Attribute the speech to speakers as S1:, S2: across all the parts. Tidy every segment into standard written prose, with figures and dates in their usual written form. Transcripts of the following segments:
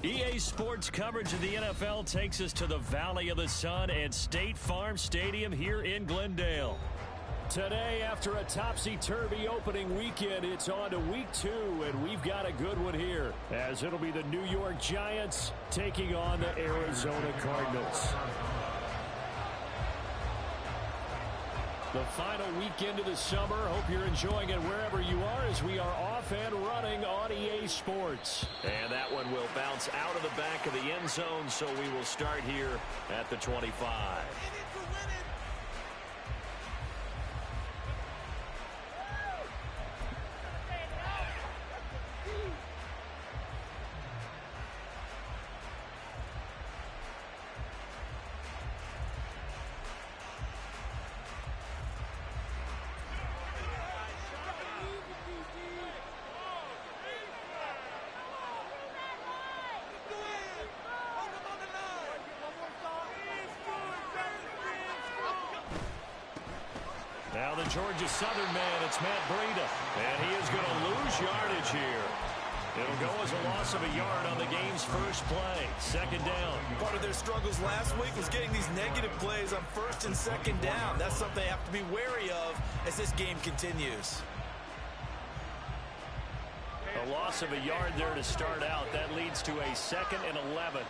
S1: EA Sports coverage of the NFL takes us to the Valley of the Sun at State Farm Stadium here in Glendale. Today, after a topsy-turvy opening weekend, it's on to week 2, and we've got a good one here, as it'll be the New York Giants taking on the Arizona Cardinals. The final weekend of the summer. Hope you're enjoying it wherever you are as we are off and running on EA Sports.
S2: And that one will bounce out of the back of the end zone, so we will start here at the 25.
S1: Now the Georgia Southern man, it's Matt Breida, and he is going to lose yardage here. It'll go as a loss of a yard on the game's first play. Second down.
S3: Part of their struggles last week was getting these negative plays on first and second down. That's something they have to be wary of as this game continues.
S1: A loss of a yard there to start out. That leads to a 2nd and 11.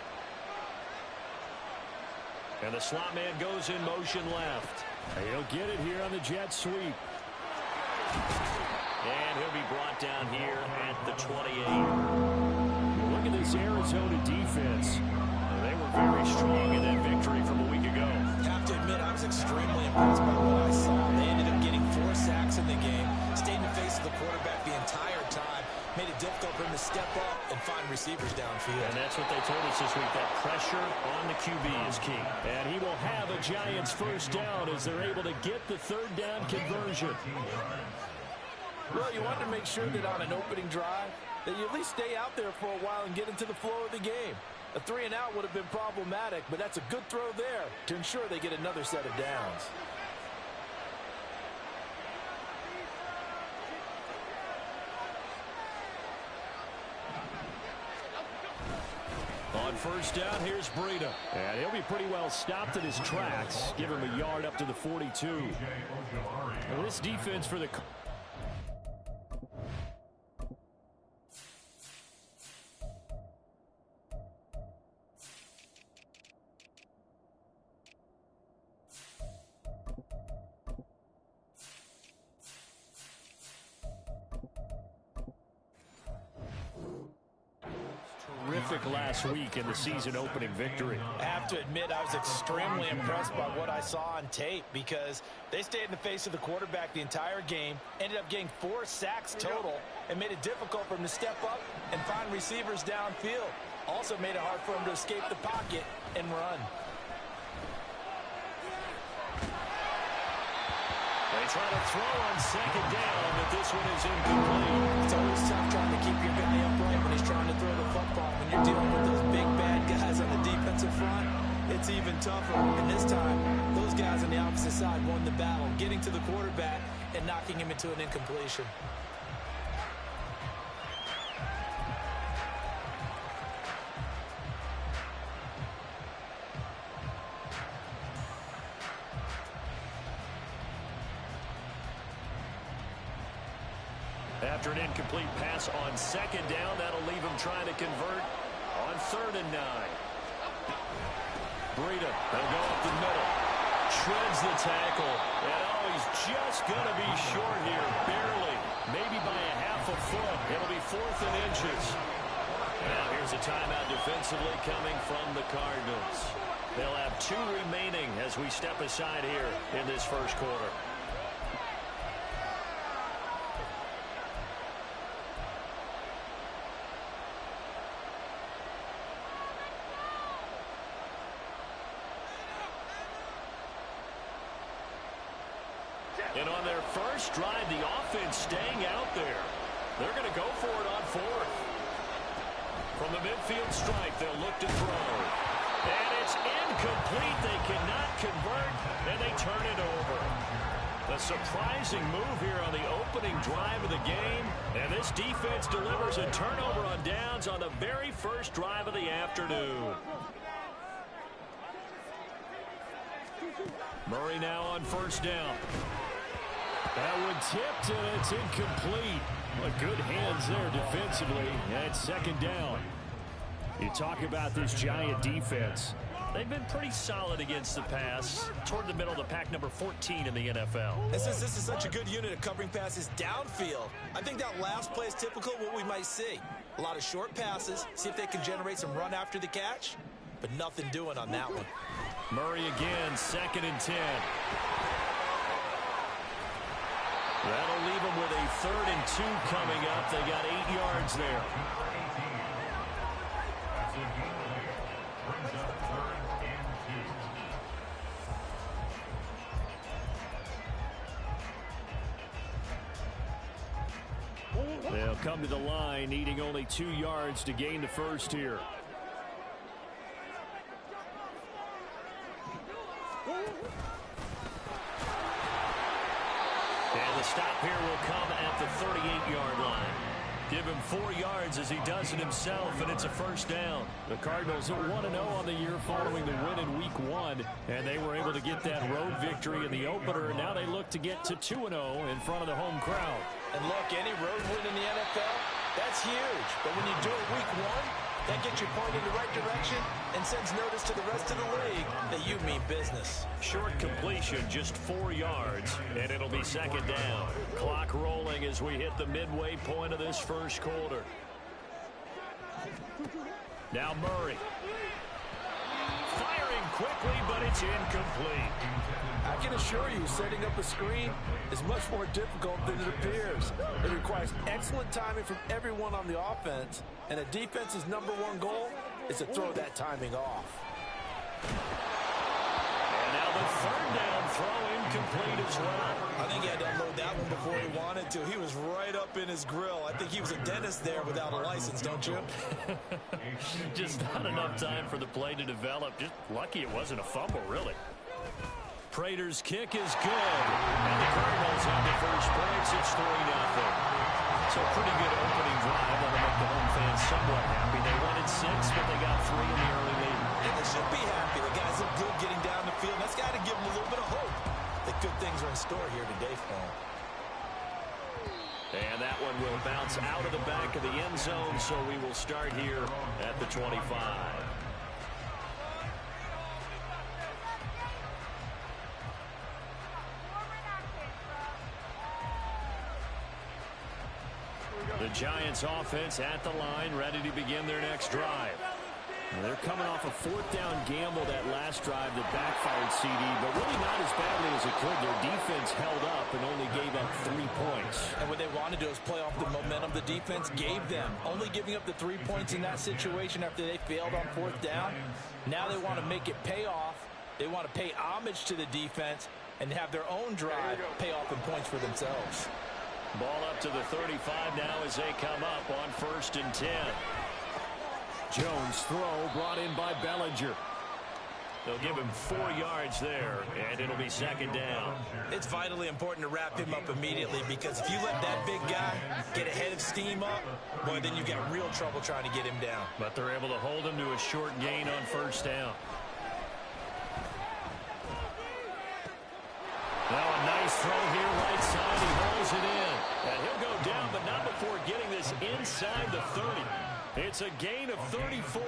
S1: And the slot man goes in motion left. He'll get it here on the jet sweep.
S2: And he'll be brought down here at the 28.
S1: Look at this Arizona defense. They were very strong in that victory from a week ago.
S3: Have to admit, I was extremely impressed by what I saw. They ended up getting 4 sacks in the game, stayed in the face of the quarterback the entire time, made it difficult for him to step up and find receivers downfield.
S1: And that's what they told us this week, that pressure on the QB is key. And he will have a Giants first down as they're able to get the third down conversion.
S3: Well, you want to make sure that on an opening drive, that you at least stay out there for a while and get into the flow of the game. A 3-and-out would have been problematic, but that's a good throw there to ensure they get another set of downs.
S1: On first down, here's Breida. And he'll be pretty well stopped in his tracks. Give him a yard up to the 42. And this defense for the... last week in the season opening victory.
S3: I have to admit, I was extremely impressed by what I saw on tape because they stayed in the face of the quarterback the entire game, ended up getting 4 sacks total, and made it difficult for him to step up and find receivers downfield. Also made it hard for him to escape the pocket and run.
S1: They try to throw on second down, but this one is incomplete.
S3: It's always tough trying to keep your guy upright when he's trying to throw the football. When you're dealing with those big, bad guys on the defensive front, it's even tougher. And this time, those guys on the opposite side won the battle, getting to the quarterback and knocking him into an incompletion.
S1: After an incomplete pass on second down, that'll leave him trying to convert on 3rd and 9. Breida, they'll go up the middle. Shreds the tackle. And he's just going to be short here, barely. Maybe by a half a foot. It'll be 4th and inches. Now here's a timeout defensively coming from the Cardinals. They'll have 2 remaining as we step aside here in this first quarter. And on their first drive, the offense staying out there. They're going to go for it on 4th. From the midfield stripe, they'll look to throw. And it's incomplete. They cannot convert, and they turn it over.
S2: A surprising move here on the opening drive of the game. And this defense delivers a turnover on downs on the very first drive of the afternoon. Murray now on first down.
S1: That one tipped, and it's incomplete. Well, good hands there defensively. And second down. You talk about this Giant defense.
S2: They've been pretty solid against the pass, toward the middle of the pack, number 14 in the NFL.
S3: And since this is such a good unit of covering passes downfield, I think that last play is typical of what we might see. A lot of short passes, see if they can generate some run after the catch, but nothing doing on that one.
S1: Murray again, 2nd and 10.
S2: That'll leave them with a 3rd and 2 coming up. They got 8 yards there.
S1: They'll come to the line, needing only 2 yards to gain the first here.
S2: And the stop here will come at the 38-yard line. Give him 4 yards as he does it himself, and it's a first down.
S1: The Cardinals are 1-0 on the year following the win in Week 1, and they were able to get that road victory in the opener. Now they look to get to 2-0 in front of the home crowd.
S3: And look, any road win in the NFL, that's huge. But when you do it Week 1, that gets you pointed in the right direction and sends notice to the rest of the league that you mean business.
S2: Short completion, just 4 yards, and it'll be second down. Clock rolling as we hit the midway point of this first quarter. Now Murray. Firing quickly, but it's incomplete.
S3: I can assure you, setting up a screen is much more difficult than it appears. It requires excellent timing from everyone on the offense, and a defense's #1 goal is to throw that timing off.
S2: And now the 3rd down throw incomplete as well.
S3: I think he had to unload that one before he wanted to. He was right up in his grill. I think he was a dentist there without a license, don't you?
S2: Just not enough time for the play to develop. Just lucky it wasn't a fumble, really. Prater's kick is good. And the Cardinals have the first points. It's 3-0. So pretty good opening drive. That'll make the home fans somewhat happy. They wanted 6, but they got 3 in the early lead.
S3: And they should be happy. The guys look good getting down the field. That's got to give them a little bit of hope that good things are in store here today for them.
S2: And that one will bounce out of the back of the end zone, so we will start here at the 25. The Giants offense at the line, ready to begin their next drive.
S1: Well, they're coming off a 4th down gamble that last drive that backfired CD, but really not as badly as it could. Their defense held up and only gave up 3 points.
S3: And what they want to do is play off the momentum the defense gave them. Only giving up the 3 points in that situation after they failed on 4th down. Now they want to make it pay off. They want to pay homage to the defense and have their own drive pay off in points for themselves.
S2: Ball up to the 35 now as they come up on 1st and 10.
S1: Jones' throw brought in by Bellinger.
S2: They'll give him 4 yards there, and it'll be second down.
S3: It's vitally important to wrap him up immediately, because if you let that big guy get ahead of steam up, boy, then you've got real trouble trying to get him down.
S2: But they're able to hold him to a short gain on 1st down. Now a nice throw here right side. He hauls it in. And he'll go down, but not before getting this inside the 30. It's a gain of 34.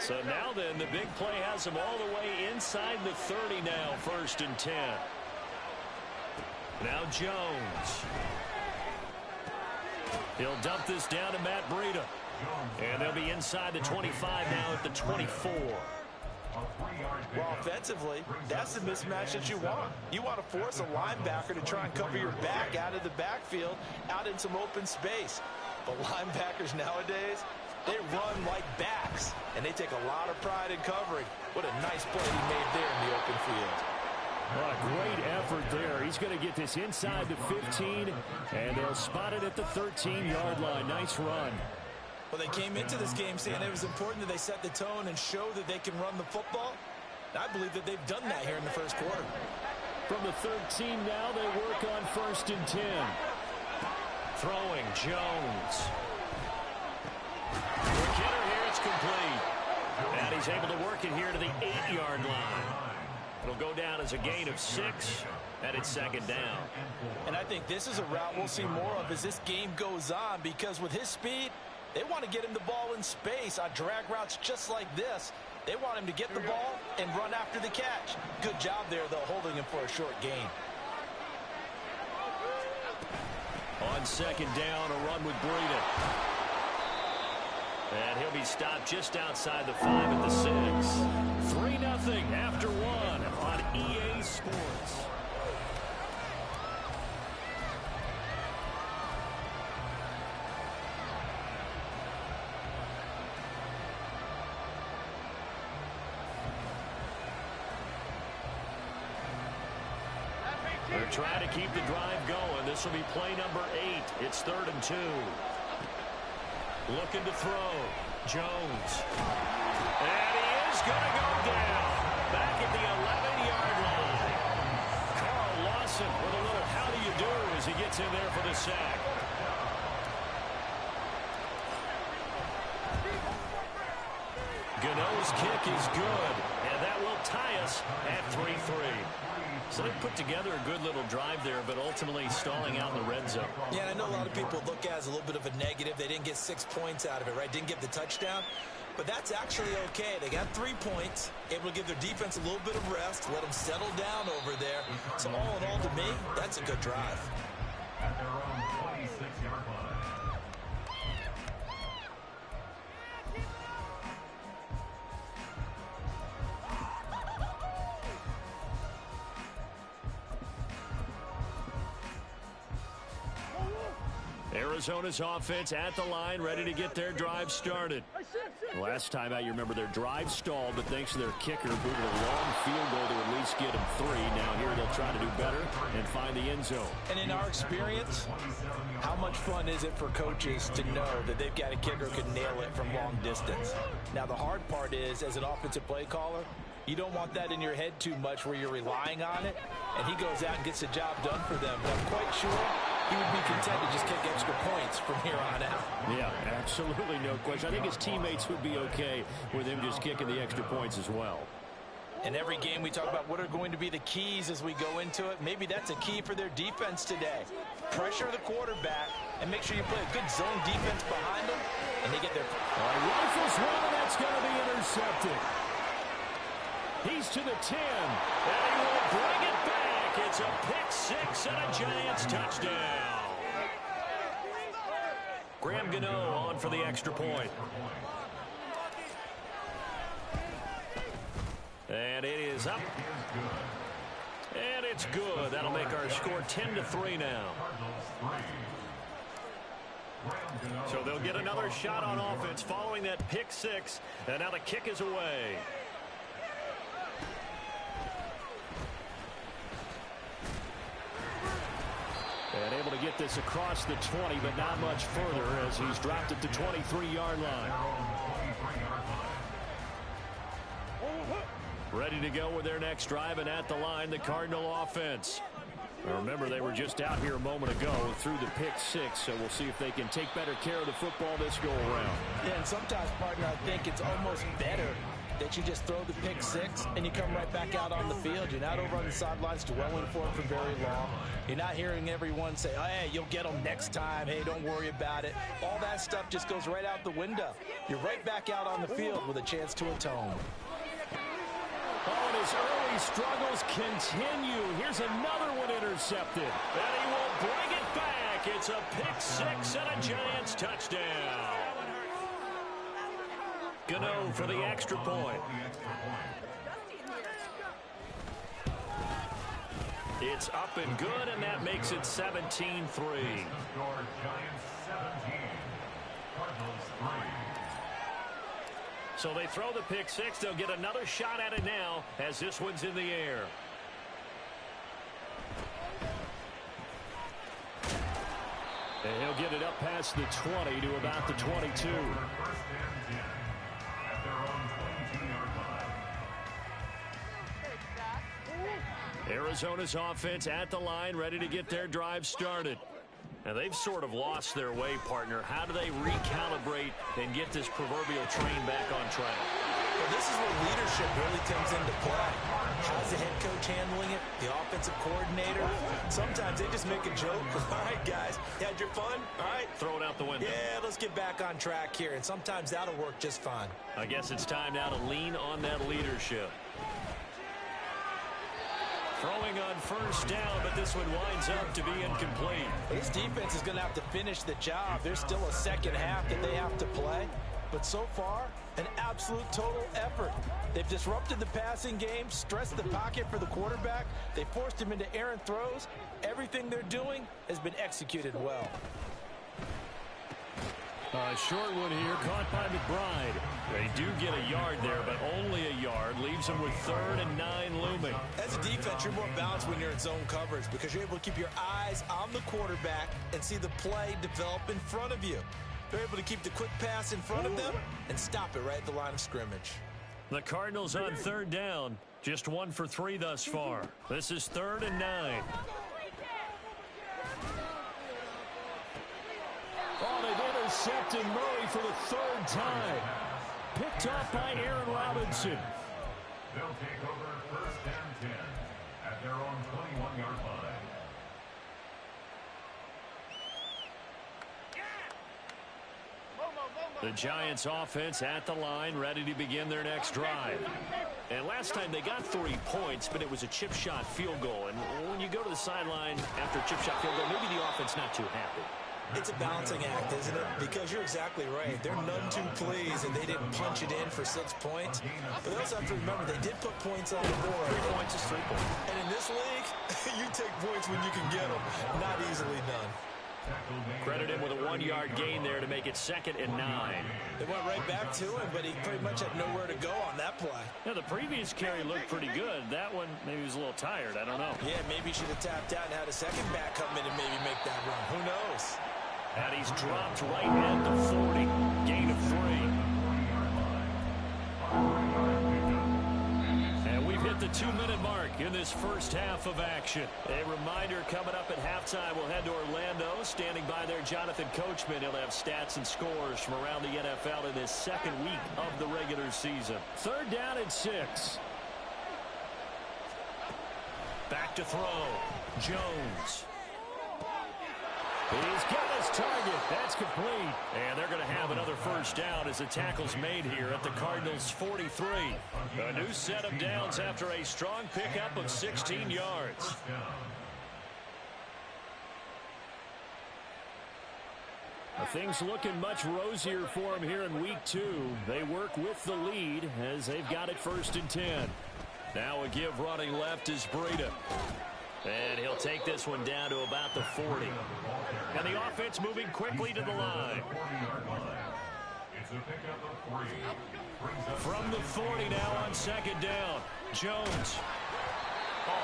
S2: So now then, the big play has him all the way inside the 30 now, 1st and 10. Now Jones. He'll dump this down to Matt Breida. And they'll be inside the 25 now at the 24.
S3: Well, offensively, that's the mismatch that you want. You want to force a linebacker to try and cover your back out of the backfield, out in some open space. But linebackers nowadays, they run like backs, and they take a lot of pride in covering. What a nice play he made there in the open field.
S1: What a great effort there. He's going to get this inside the 15, and they'll spot it at the 13-yard line. Nice run.
S3: Well, they came into this game saying it was important that they set the tone and show that they can run the football. And I believe that they've done that here in the first quarter.
S2: From the 13 now, they work on 1st and 10. Throwing, Jones. Quick hitter here, it's complete. And he's able to work it here to the 8-yard line. It'll go down as a gain of 6, and it's 2nd down.
S3: And I think this is a route we'll see more of as this game goes on, because with his speed, they want to get him the ball in space on drag routes just like this. They want him to get the ball and run after the catch. Good job there, though, holding him for a short gain.
S2: On 2nd down, a run with Breida. And he'll be stopped just outside the 5 at the 6. 3-0 after 1 on EA Sports. They're trying to keep the drive going. This will be play number 8. It's 3rd and 2. Looking to throw. Jones. And he is going to go down. Back at the 11-yard line. Carl Lawson with a little how do you do as he gets in there for the sack. Gano's kick is good. And that will tie us at 3-3. So they put together a good little drive there, but ultimately stalling out in the red zone.
S3: Yeah, and I know a lot of people look at it as a little bit of a negative. They didn't get 6 points out of it, right? Didn't get the touchdown. But that's actually okay. They got 3 points, able to give their defense a little bit of rest, let them settle down over there. So all in all, to me, that's a good drive.
S4: At their own 26-yard line.
S2: Arizona's offense at the line, ready to get their drive started. Last time out, you remember their drive stalled, but thanks to their kicker, booted a long field goal to at least get them 3. Now here they'll try to do better and find the end zone.
S3: And in our experience, how much fun is it for coaches to know that they've got a kicker who can nail it from long distance? Now the hard part is, as an offensive play caller, you don't want that in your head too much where you're relying on it, and he goes out and gets the job done for them. But I'm quite sure he would be content to just kick extra points from here on out.
S2: Yeah, absolutely no question. I think his teammates would be okay with him just kicking the extra points as well.
S3: In every game we talk about what are going to be the keys as we go into it. Maybe that's a key for their defense today. Pressure the quarterback and make sure you play a good zone defense behind them, and they get their...
S2: Rifles one, and that's going to be intercepted. He's to the 10, and he will bring it back. It's a pick 6 and a Giants touchdown. Graham Gano on for the extra point. And it is up. And it's good. That'll make our score 10-3 now. So they'll get another shot on offense following that pick 6. And now the kick is away. And able to get this across the 20, but not much further as he's dropped at the 23-yard line. Ready to go with their next drive, and at the line, the Cardinal offense. Now remember, they were just out here a moment ago through the pick 6, so we'll see if they can take better care of the football this go-around.
S3: Yeah, and sometimes, partner, I think it's almost better that you just throw the pick 6 and you come right back out on the field. You're not over on the sidelines dwelling for it for very long. You're not hearing everyone say, oh, hey, you'll get them next time. Hey, don't worry about it. All that stuff just goes right out the window. You're right back out on the field with a chance to atone.
S2: Oh, and his early struggles continue. Here's another one intercepted. And he will bring it back. It's a pick 6 and a Giants touchdown. Gano for the extra point. It's up and good, and that makes it 17-3. So they throw the pick 6. They'll get another shot at it now as this one's in the air. And he'll get it up past the 20 to about the 22.
S4: First down 10 at their own 22-yard line.
S2: Arizona's offense at the line, ready to get their drive started. Now, they've sort of lost their way, partner. How do they recalibrate and get this proverbial train back on track?
S3: Well, this is where leadership really comes into play. How's the head coach handling it? The offensive coordinator? Sometimes they just make a joke. All right, guys, you had your fun? All right.
S2: Throw it out the window.
S3: Yeah, let's get back on track here. And sometimes that'll work just fine.
S2: I guess it's time now to lean on that leadership. Throwing on first down, but this one winds up to be incomplete.
S3: This defense is going to have to finish the job. There's still a second half that they have to play. But so far, an absolute total effort. They've disrupted the passing game, stressed the pocket for the quarterback. They forced him into errant throws. Everything they're doing has been executed well.
S2: A short one here, caught by McBride. They do get a yard there, but only a yard. Leaves them with 3rd and 9 looming.
S3: As a defense, you're more balanced when you're in zone coverage because you're able to keep your eyes on the quarterback and see the play develop in front of you. They're able to keep the quick pass in front of them and stop it right at the line of scrimmage.
S2: The Cardinals on 3rd down. Just 1 for 3 thus far. This is 3rd and 9.
S1: Oh, they've intercepted Murray for the 3rd time. Picked off by Aaron Robinson.
S4: They'll take over first down 10 at their own 21-yard line.
S2: The Giants offense at the line, ready to begin their next drive. And last time they got 3 points, but it was a chip shot field goal. And when you go to the sideline after a chip shot field goal, maybe the offense not too happy.
S3: It's a balancing act, isn't it? Because you're exactly right. They're none too pleased that they didn't punch it in for 6 points. But they also have to remember they did put points on the board.
S2: 3 points is 3 points.
S3: And in this league, you take points when you can get them. Not easily done.
S2: Credit him with a 1-yard gain there to make it 2nd and 9.
S3: They went right back to him, but he pretty much had nowhere to go on that play.
S2: Yeah, the previous carry looked pretty good. That one, maybe he was a little tired. I don't know.
S3: Yeah, maybe he should have tapped out and had a second back come in and maybe make that run. Who knows?
S2: And he's dropped right at the 40. Gain of 3. And we've hit the 2-minute mark in this first half of action. A reminder coming up at halftime, we'll head to Orlando. Standing by there, Jonathan Coachman. He'll have stats and scores from around the NFL in this 2nd week of the regular season. 3rd down and 6. Back to throw. Jones. He's got his target. That's complete. And they're going to have another first down as the tackle's made here at the Cardinals' 43. A new set of downs after a strong pickup of 16 yards. Things looking much rosier for him here in week 2. They work with the lead as they've got it 1st and 10. Now a give running left is Breida. And he'll take this one down to about the 40. And the offense moving quickly to the line. From the 40 now on 2nd down. Jones.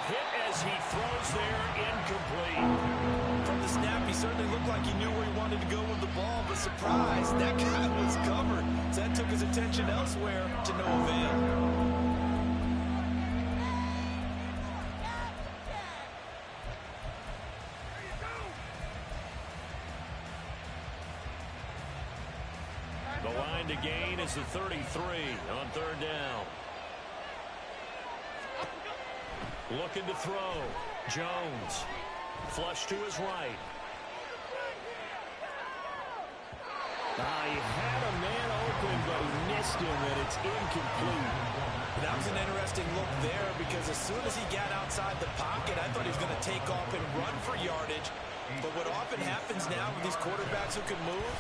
S2: Hit as he throws there, incomplete.
S3: From the snap, he certainly looked like he knew where he wanted to go with the ball, but surprise, that guy was covered. So that took his attention elsewhere to no avail.
S2: The line to gain is the 33 on 3rd down. Looking to throw. Jones. Flush to his right. He had a man open, but he missed him, and it's incomplete.
S3: That was an interesting look there because as soon as he got outside the pocket, I thought he was going to take off and run for yardage. But what often happens now with these quarterbacks who can move,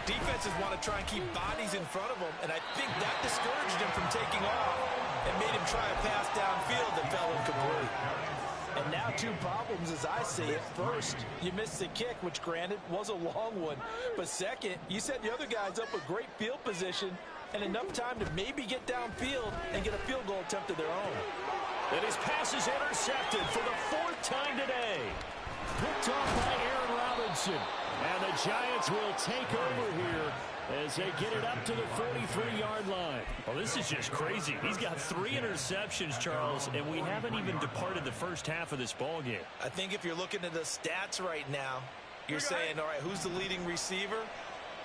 S3: defenses want to try and keep bodies in front of them, and I think that discouraged him from taking off and made him try a pass downfield that fell incomplete. And now 2 problems as I see it. First, you missed the kick, which granted was a long one. But second, you set the other guys up with great field position and enough time to maybe get downfield and get a field goal attempt of their own.
S2: And his pass is intercepted for the 4th time today.
S1: Picked off by Aaron Robinson.
S2: And the Giants will take over here as they get it up to the 43-yard line. Well, this is just crazy. He's got 3 interceptions, Charles, and we haven't even departed the first half of this ball game.
S3: I think if you're looking at the stats right now, you're saying, all right, who's the leading receiver?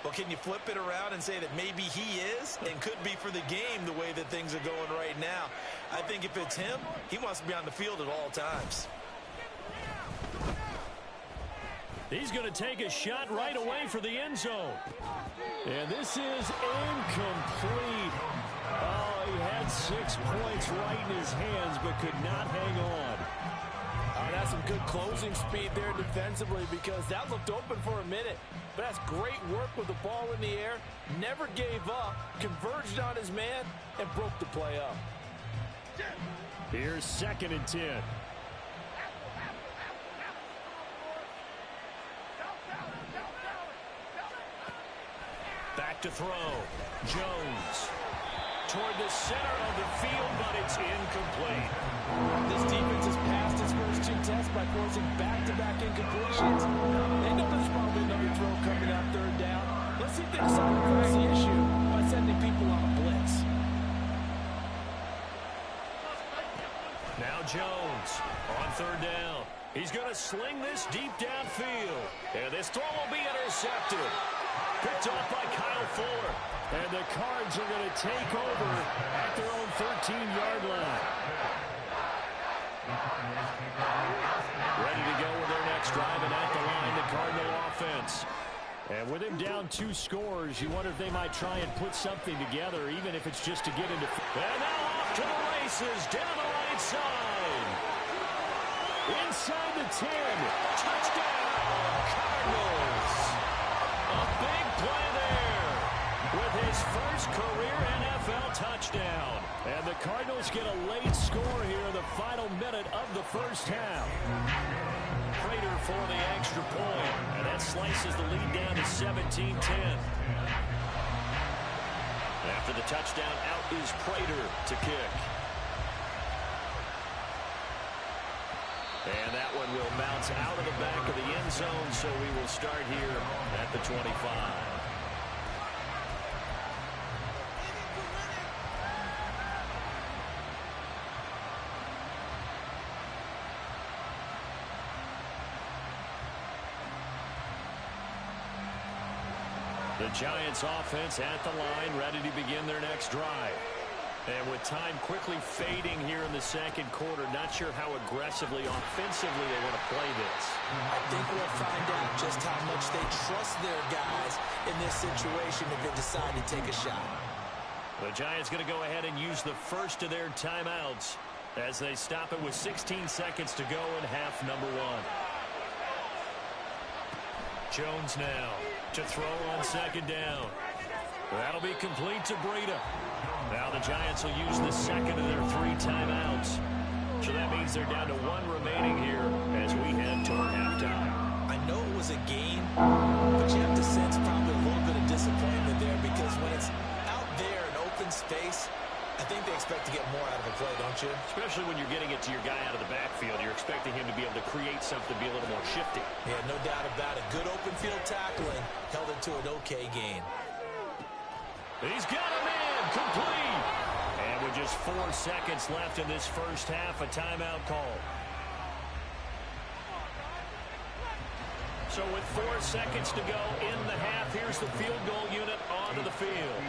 S3: Well, can you flip it around and say that maybe he is and could be for the game the way that things are going right now? I think if it's him, he wants to be on the field at all times.
S2: He's going to take a shot right away for the end zone. And this is incomplete. Oh, he had 6 points right in his hands but could not hang on.
S5: That's some good closing speed there defensively because that looked open for a minute. But that's great work with the ball in the air. Never gave up, converged on his man, and broke the play up.
S2: Here's 2nd and 10. Back to throw. Jones toward the center of the field, but it's incomplete.
S5: This defense has passed its first 2 tests by forcing back-to-back incompletions. They know there's probably another throw coming out 3rd down. Let's see if they decide to press the issue by sending people on a blitz.
S2: Now Jones on 3rd down. He's going to sling this deep downfield. And this throw will be intercepted. Picked off by Kyle Fuller. And the Cards are going to take over at their own 13-yard line. Ready to go with their next drive, and at the line, the Cardinal offense. And with him down 2 scores, you wonder if they might try and put something together, even if it's just to get into... And now off to the races, down the right side. Inside the 10. Touchdown, Cardinals. A big play there with his first career NFL touchdown. And the Cardinals get a late score here in the final minute of the first half. Prater for the extra point, and that slices the lead down to 17-10. After the touchdown, out is Prater to kick. And that one will bounce out of the back of the end zone, so we will start here at the 25. The Giants offense at the line, ready to begin their next drive. And with time quickly fading here in the 2nd quarter, not sure how aggressively, offensively they want to play this.
S3: I think we'll find out just how much they trust their guys in this situation if they decide to take a shot.
S2: The Giants going to go ahead and use the first of their timeouts as they stop it with 16 seconds to go in half number 1. Jones now to throw on 2nd down. That'll be complete to Breida. Now the Giants will use the 2nd of their 3 timeouts. So that means they're down to 1 remaining here as we head toward halftime.
S3: I know it was a gain, but you have to sense probably a little bit of disappointment there because when it's out there in open space, I think they expect to get more out of a play, don't you?
S2: Especially when you're getting it to your guy out of the backfield. You're expecting him to be able to create something, be a little more shifty.
S3: Yeah, no doubt about it. Good open field tackling held it to an okay gain.
S2: He's got a man complete. And with just 4 seconds left in this first half, a timeout call. So with 4 seconds to go in the half, here's the field goal unit onto the field.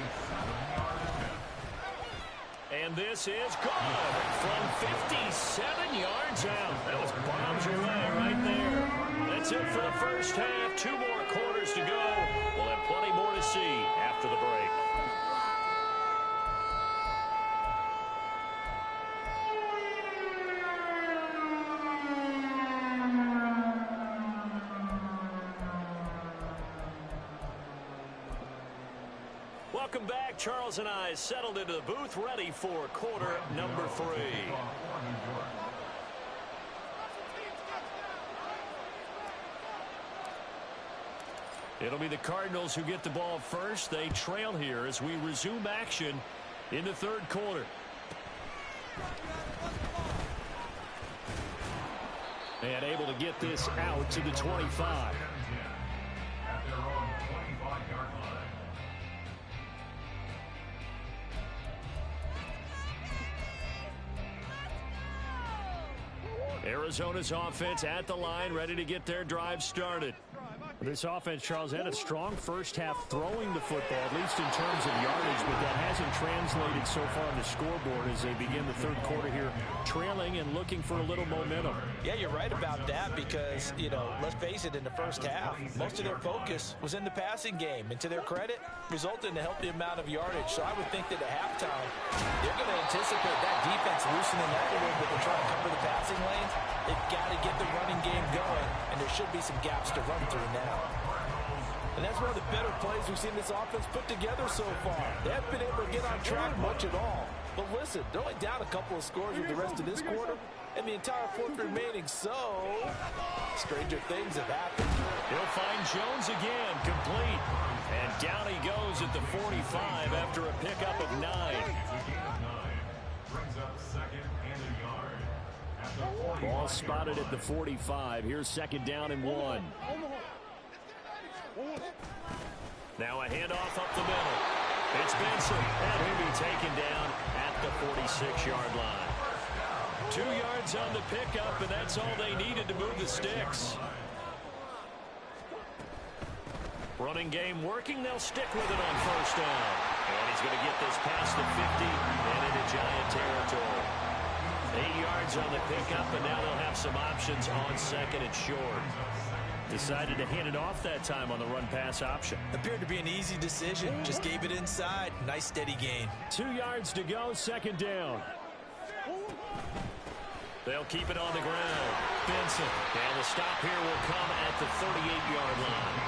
S2: And this is good from 57 yards out. That was bombs away right there. That's it for the first half. 2 more quarters to go. We'll have plenty more to see after the break. Welcome back. Charles and I settled into the booth, ready for quarter number 3. It'll be the Cardinals who get the ball first. They trail here as we resume action in the 3rd quarter. And able to get this out to the 25. Arizona's offense at the line, ready to get their drive started. This offense, Charles, had a strong first half throwing the football, at least in terms of yardage, but that hasn't translated so far on the scoreboard as they begin the third quarter here, trailing and looking for a little momentum.
S3: Yeah, you're right about that because, let's face it, in the first half, most of their focus was in the passing game. And to their credit, resulted in a healthy amount of yardage. So I would think that at halftime, they're going to anticipate that defense loosening up a little bit to try to cover the passing lanes. They've got to get the running game going, and there should be some gaps to run through now. And that's one of the better plays we've seen this offense put together so far. They haven't been able to get on track much at all. But listen, they're only down a couple of scores with the rest of this quarter and the entire fourth remaining, so stranger things have happened.
S2: He'll find Jones again, complete. And down he goes at the 45 after a pickup of 9.
S4: Brings up second and a yard.
S2: Ball spotted at the 45. Here's second down and 1. Now a handoff up the middle. It's Benson, and he'll be taken down at the 46-yard line. 2 yards on the pickup, and that's all they needed to move the sticks. Running game working. They'll stick with it on first down. And he's going to get this past the 50 and into Giant territory. 8 yards on the pickup, and now they'll have some options on second and short. Decided to hand it off that time on the run-pass option.
S3: Appeared to be an easy decision. Just gave it inside. Nice steady gain.
S2: 2 yards to go, second down. They'll keep it on the ground. Benson. And the stop here will come at the 38-yard line.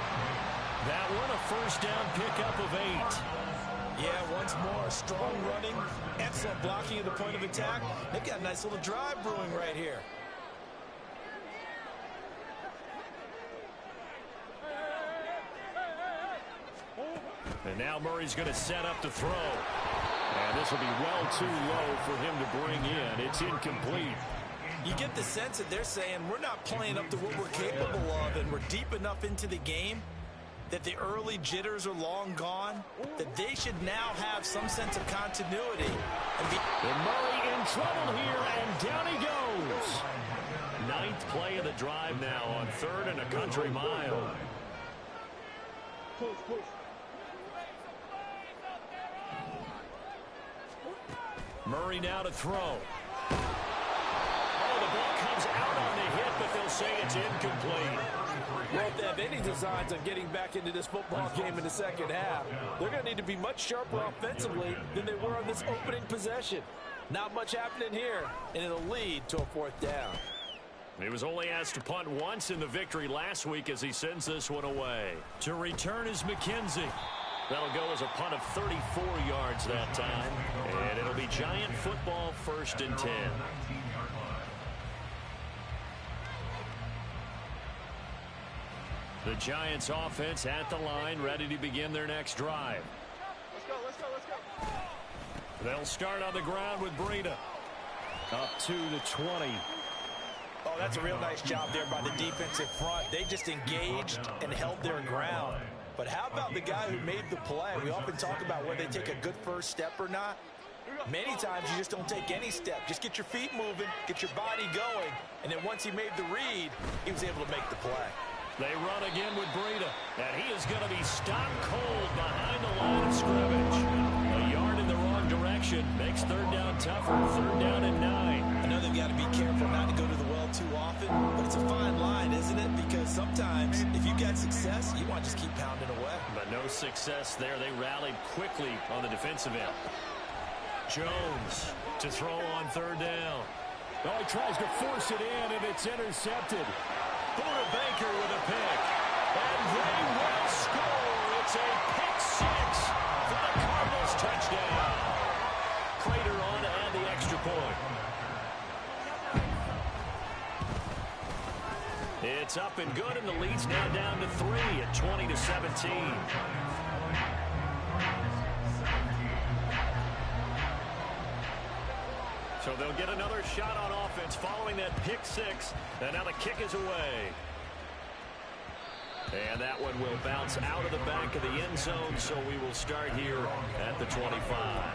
S2: That one a first down pickup of 8.
S3: Yeah, once more, strong running, excellent blocking at the point of attack. They've got a nice little drive brewing right here.
S2: And now Murray's going to set up to throw. And this will be well too low for him to bring in. It's incomplete.
S3: You get the sense that they're saying we're not playing up to what we're capable of, and we're deep enough into the game that the early jitters are long gone, that they should now have some sense of continuity.
S2: And Murray in trouble here, and down he goes. 9th play of the drive now on 3rd and a country mile. Murray now to throw. Oh, the ball comes out on the hit, but they'll say it's incomplete.
S5: Well, if they have any designs on getting back into this football game in the second half, they're going to need to be much sharper offensively than they were on this opening possession. Not much happening here, and it'll lead to a 4th down.
S2: He was only asked to punt once in the victory last week as he sends this one away. To return is McKenzie. That'll go as a punt of 34 yards that time. And it'll be Giant football, 1st and 10. The Giants offense at the line, ready to begin their next drive.
S5: Let's go.
S2: They'll start on the ground with Breida. Up to the 20.
S3: Oh, that's a real nice job there by the defensive front. They just engaged and held their ground. But how about the guy who made the play? We often talk about whether they take a good first step or not. Many times you just don't take any step. Just get your feet moving, get your body going, and then once he made the read, he was able to make the play.
S2: They run again with Breida, and he is going to be stopped cold behind the line of scrimmage. A yard in the wrong direction makes 3rd down tougher. 3rd down and 9.
S3: I know they've got to be careful not to go to the well too often, but it's a fine line, isn't it? Because sometimes if you got success, you want to just keep pounding away.
S2: But no success there. They rallied quickly on the defensive end. Jones to throw on 3rd down. Oh, he tries to force it in, and it's intercepted. Buda Baker with a pick. And they will score. It's a pick 6 for the Cardinals touchdown. Prater on to add the extra point. It's up and good, and the lead's now down to 3 at 20-17. So they'll get another shot on offense following that pick 6. And now the kick is away. And that one will bounce out of the back of the end zone, so we will start here at the 25.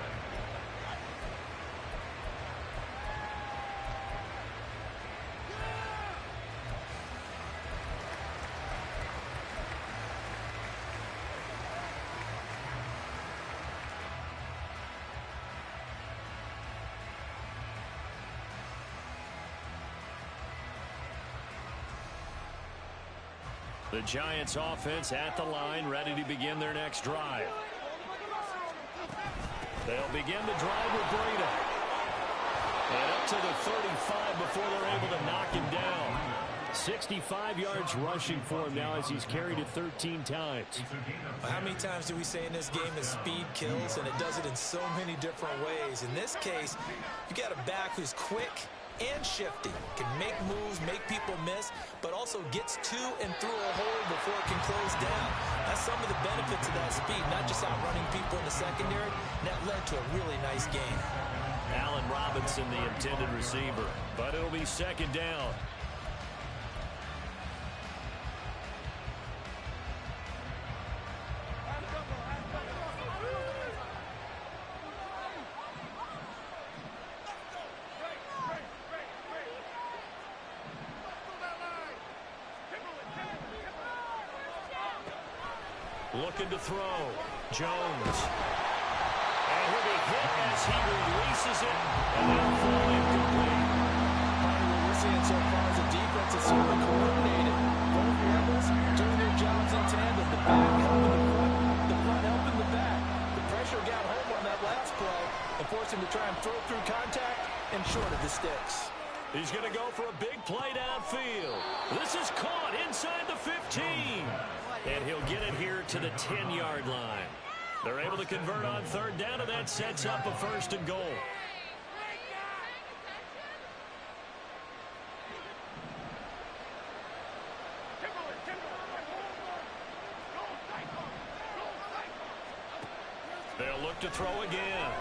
S2: The Giants offense at the line, ready to begin their next drive. They'll begin the drive with Breida. And up to the 35 before they're able to knock him down. 65 yards rushing for him now as he's carried it 13 times.
S3: How many times do we say in this game that speed kills, and it does it in so many different ways? In this case, you got a back who's quick and shifty, can make moves, make people miss, but also gets to and through a hole before it can close down. That's some of the benefits of that speed, not just outrunning people in the secondary. And that led to a really nice game.
S2: Allen Robinson, the intended receiver, but it'll be second down. Looking to throw. Jones. And he'll be hit as he releases it. And that'll fall incomplete.
S3: What we're seeing so far is a defense that's certainly coordinated. Both levels doing their jobs in tandem. The back helping the front helping the back. The pressure got home on that last play and forced him to try and throw through contact and short of the sticks.
S2: He's going to go for a big play downfield. This is caught inside the 15. And he'll get it here to the 10-yard line. They're able to convert on third down, and that sets up a first and goal. They'll look to throw again.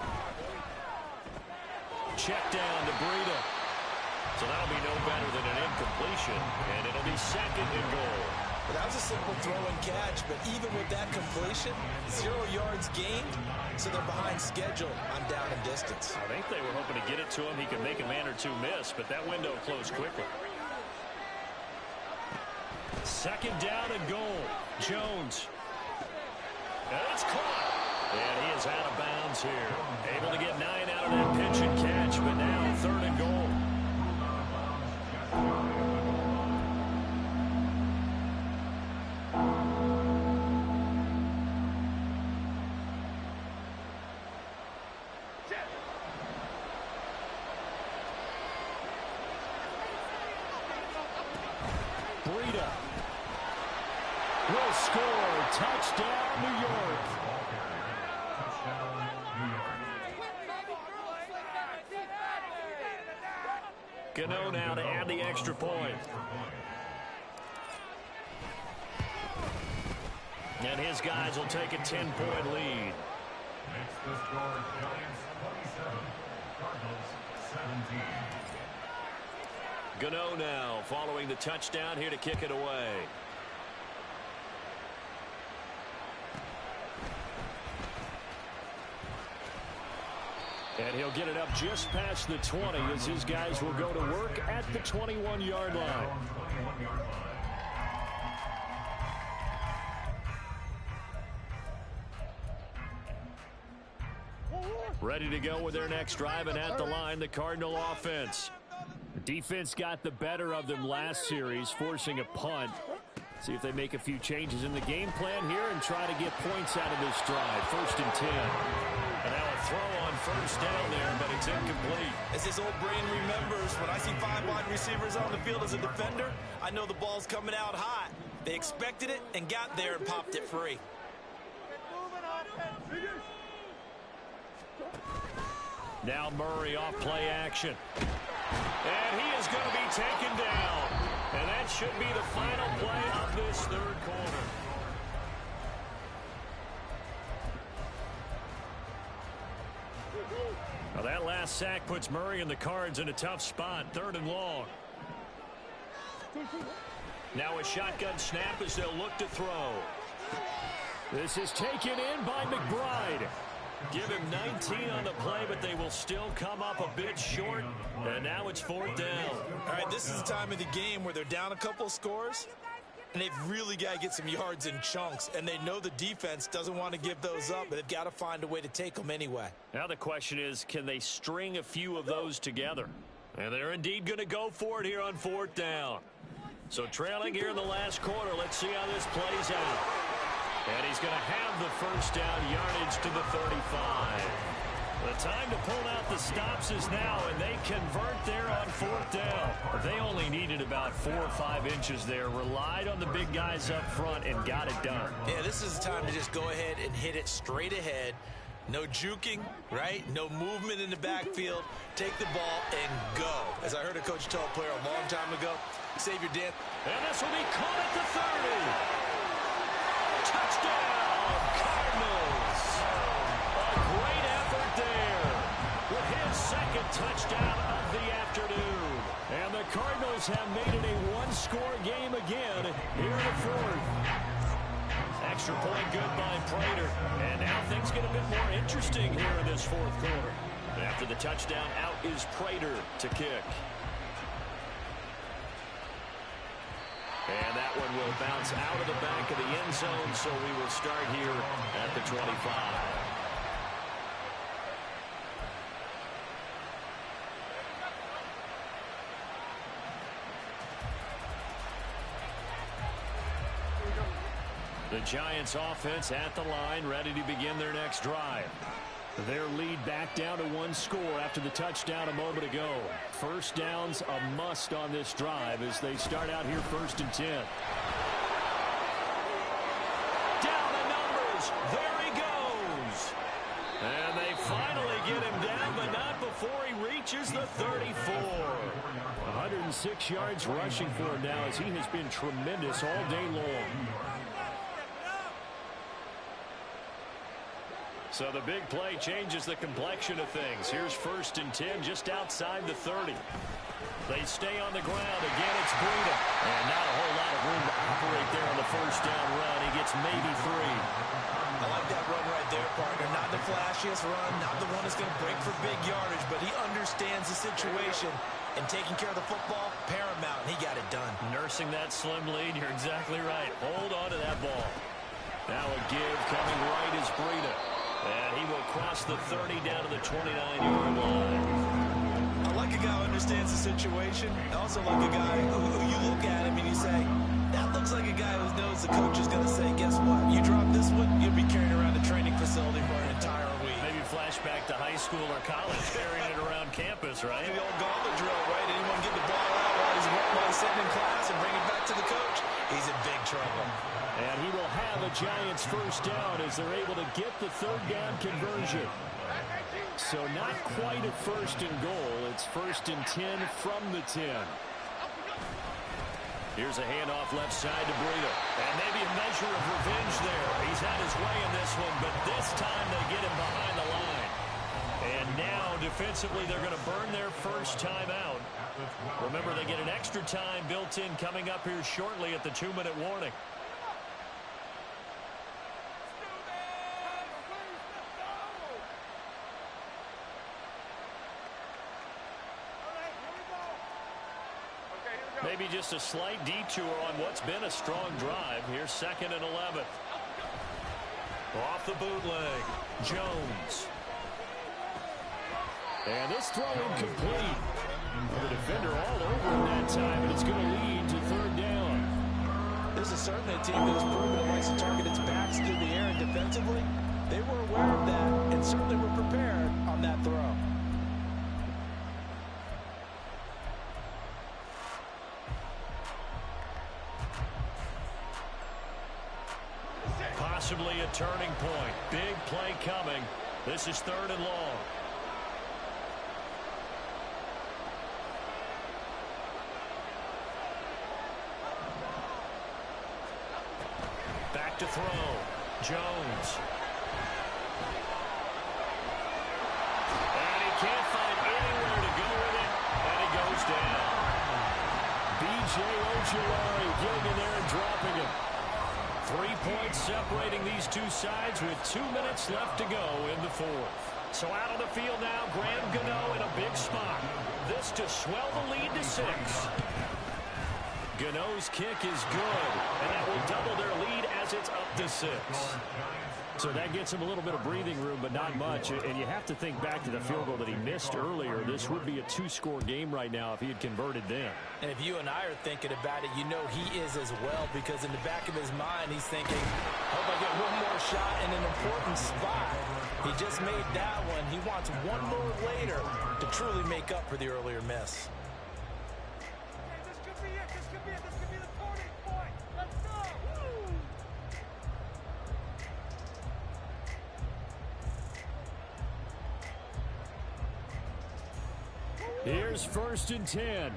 S2: Check down to Breida. So that'll be no better than an incompletion, and it'll be second and goal.
S3: Well, that was a simple throw and catch, but even with that completion, 0 yards gained, so they're behind schedule on down and distance.
S2: I think they were hoping to get it to him. He could make a man or two miss, but that window closed quickly. Second down and goal. Jones. And it's caught. And he is out of bounds here. Able to get 9 out of that pitch and catch, but now third and goal. Breida will score. Touchdown, New York. Gano now to add the extra point. And his guys will take a 10-point lead.
S4: Makes the score Giants 27, Cardinals 17.
S2: Gano now following the touchdown here to kick it away. And he'll get it up just past the 20 as his guys will go to work at the 21-yard line. Ready to go with their next drive, and at the line, the Cardinal offense. The defense got the better of them last series, forcing a punt. See if they make a few changes in the game plan here and try to get points out of this drive. First and 10. And now a throw on first down there, but it's incomplete.
S3: As his old brain remembers, when I see 5 wide receivers on the field as a defender, I know the ball's coming out hot. They expected it and got there and popped it free.
S2: Now Murray off play action. And he is going to be taken down. And that should be the final play of this third quarter. Now that last sack puts Murray and the Cards in a tough spot. Third and long. Now a shotgun snap as they'll look to throw. This is taken in by McBride. Give him 19 on the play, but they will still come up a bit short. And now it's fourth down.
S3: All right, this is the time of the game where they're down a couple of scores, and they've really got to get some yards in chunks. And they know the defense doesn't want to give those up, but they've got to find a way to take them anyway.
S2: Now the question is, can they string a few of those together? And they're indeed going to go for it here on fourth down. So trailing here in the last quarter. Let's see how this plays out. And he's going to have the first down, yardage to the 35. The time to pull out the stops is now, and they convert there on fourth down. They only needed about 4 or 5 inches there, relied on the big guys up front, and got it done.
S3: Yeah, this is the time to just go ahead and hit it straight ahead. No juking, right? No movement in the backfield. Take the ball and go. As I heard a coach tell a player a long time ago, save your dance.
S2: And this will be caught at the 30. Touchdown, Cardinals. A great effort there with his second touchdown of the afternoon. And the Cardinals have made it a one-score game again here in the fourth. Extra point good by Prater. And now things get a bit more interesting here in this fourth quarter. After the touchdown, out is Prater to kick. And that one will bounce out of the back of the end zone, so we will start here at the 25. The Giants offense at the line, ready to begin their next drive. Their lead back down to 1 score after the touchdown a moment ago. First down's a must on this drive as they start out here 1st and 10. Down the numbers. There he goes. And they finally get him down, but not before he reaches the 34. 106 yards rushing for him now as he has been tremendous all day long. So the big play changes the complexion of things. Here's 1st and 10 just outside the 30. They stay on the ground. Again, it's Breida. And not a whole lot of room to operate there on the first down run. He gets maybe 3.
S3: I like that run right there, partner. Not the flashiest run, not the one that's going to break for big yardage, but he understands the situation, and taking care of the football, paramount, and he got it done.
S2: Nursing that slim lead, you're exactly right. Hold on to that ball. Now a give coming right is Breida. And he will cross the 30 down to the 29-yard line.
S3: I like a guy who understands the situation. I also like a guy who you look at him and you say, that looks like a guy who knows the coach is going to say, guess what? You drop this one, you'll be carrying around the training facility for an entire week.
S2: Maybe flashback to high school or college, carrying it around campus, right?
S3: The old gauntlet drill, right? Anyone get the ball out while he's sitting in class and bring it back to the coach? He's in big trouble.
S2: And he will have a Giants first down as they're able to get the 3rd down conversion. So not quite a 1st and goal. It's 1st and 10 from the 10. Here's a handoff left side to Breida. And maybe a measure of revenge there. He's had his way in this one, but this time they get him behind the line. And now, defensively, they're going to burn their first time out. Remember, they get an extra time built in coming up here shortly at the 2-minute warning. Maybe just a slight detour on what's been a strong drive. Here's 2nd and 11. Off the bootleg, Jones. And this throw incomplete. The defender all over him that time, and it's going to lead to 3rd down.
S3: This is certainly a team that has proven it likes to target its backs through the air, and defensively, they were aware of that and certainly were prepared on that throw.
S2: Possibly a turning point. Big play coming. This is 3rd and long. Back to throw. Jones. And he can't find anywhere to go with it. And he goes down. B.J. Ojulari getting in there and dropping it. 3 points separating these two sides with 2 minutes left to go in the fourth. So out on the field now, Graham Gano in a big spot. This to swell the lead to 6. Gano's kick is good, and that will double their lead as it's up to 6. So that gets him a little bit of breathing room, but not much. And you have to think back to the field goal that he missed earlier. This would be a two-score game right now if he had converted then.
S3: And if you and I are thinking about it, you know he is as well, because in the back of his mind, he's thinking, hope I get one more shot in an important spot. He just made that one. He wants one more later to truly make up for the earlier miss.
S6: This could be it. This could be it. This could be the turning point. Let's go. Woo!
S2: Here's 1st and 10.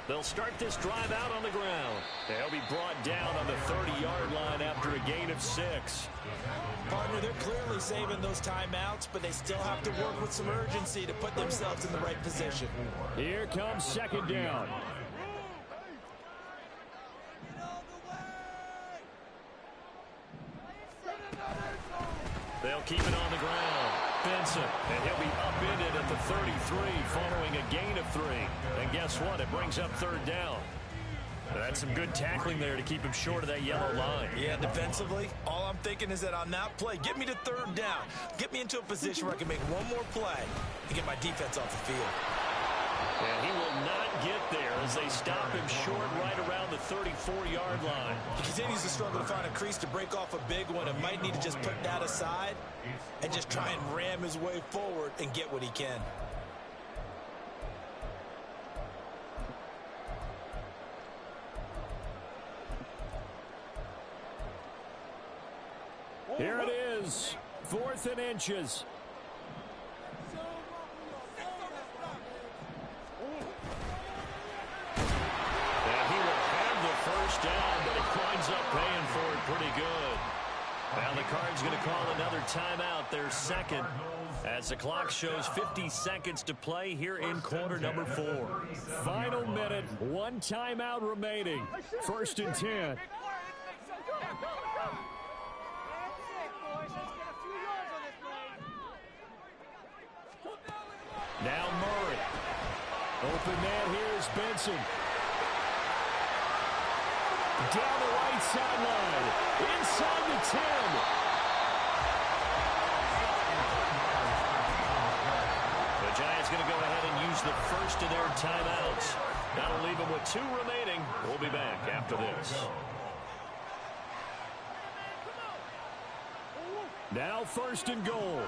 S2: They'll start this drive out on the ground. They'll be brought down on the 30-yard line after a gain of 6.
S3: Partner, they're clearly saving those timeouts, but they still have to work with some urgency to put themselves in the right position.
S2: Here comes 2nd down. They'll keep it on the ground. Benson, and he'll be upended at the 33 following a gain of 3. And guess what? It brings up 3rd down. That's some good tackling there to keep him short of that yellow line.
S3: Yeah, defensively, all I'm thinking is that on that play, get me to 3rd down. Get me into a position where I can make one more play to get my defense off the field.
S2: And he will not get there as they stop him short right around the 34-yard line.
S3: He continues to struggle to find a crease to break off a big one and might need to just put that aside and just try and ram his way forward and get what he can.
S2: Here it is, 4th and inches. Down, but it winds up paying for it pretty good. Now the Cards going to call another timeout, their 2nd, as the clock shows 50 seconds to play here in quarter number 4. Final minute, 1 timeout remaining. 1st and 10. Now Murray. Open man here is Benson. Down the right sideline, inside the 10. The Giants going to go ahead and use the first of their timeouts. That'll leave them with 2 remaining. We'll be back after this. Now 1st and goal.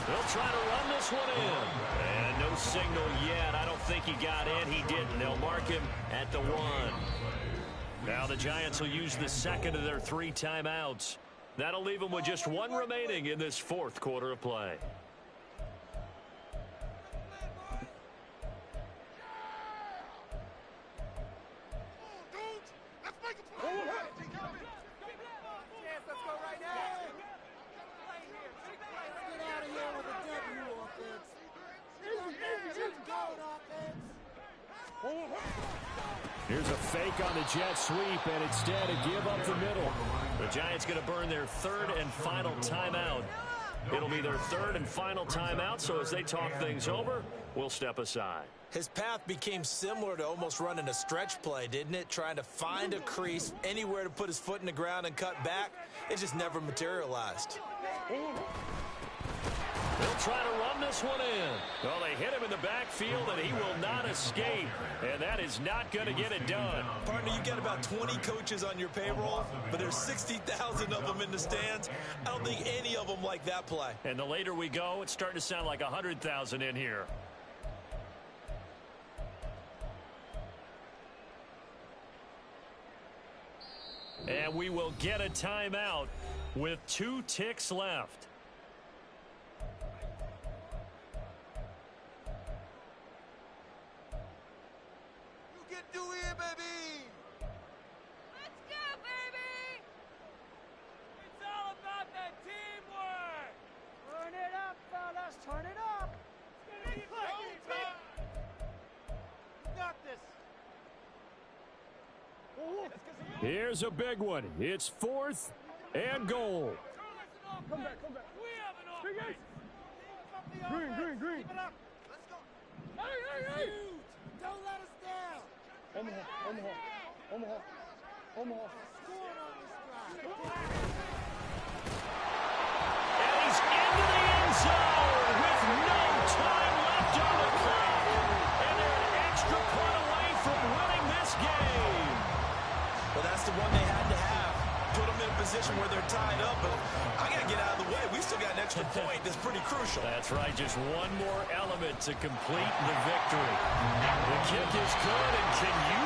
S2: They'll try to run this one in. And no signal yet. I don't think he got in. He didn't. They'll mark him at the 1. Now the Giants will use the 2nd of their 3 timeouts. That'll leave them with just 1 remaining in this 4th quarter of play. Here's a fake on the jet sweep, and instead a give up the middle. The Giants going to burn their 3rd and final timeout. It'll be their 3rd and final timeout, so as they talk things over, we'll step aside.
S3: His path became similar to almost running a stretch play, didn't it? Trying to find a crease, anywhere to put his foot in the ground and cut back. It just never materialized.
S2: They'll try to run this one in. Well, they hit him in the backfield, and he will not escape. And that is not going to get it done.
S3: Partner, you got about 20 coaches on your payroll, but there's 60,000 of them in the stands. I don't think any of them like that play.
S2: And the later we go, it's starting to sound like 100,000 in here. And we will get a timeout with 2 ticks left.
S6: Do it, baby! Let's go, baby! It's all about that teamwork! Turn it up, fellas! Turn it up! It's gonna be clicking! You got this!
S2: Here's a big one. It's 4th and goal.
S6: Come back. We have an offense. Green. Keep it up. Let's go. Hey. Don't let us down. Omaha. Scoring on this drive.
S2: And he's into the end zone with no time left on the clock. And they're an extra point away from winning this game.
S3: Well, that's the one they had to have. Put them in a position where they're tied up, but I got to get out of the way. We still got an extra point that's pretty crucial.
S2: That's right, just one more element to complete the victory. The kick is good, and can you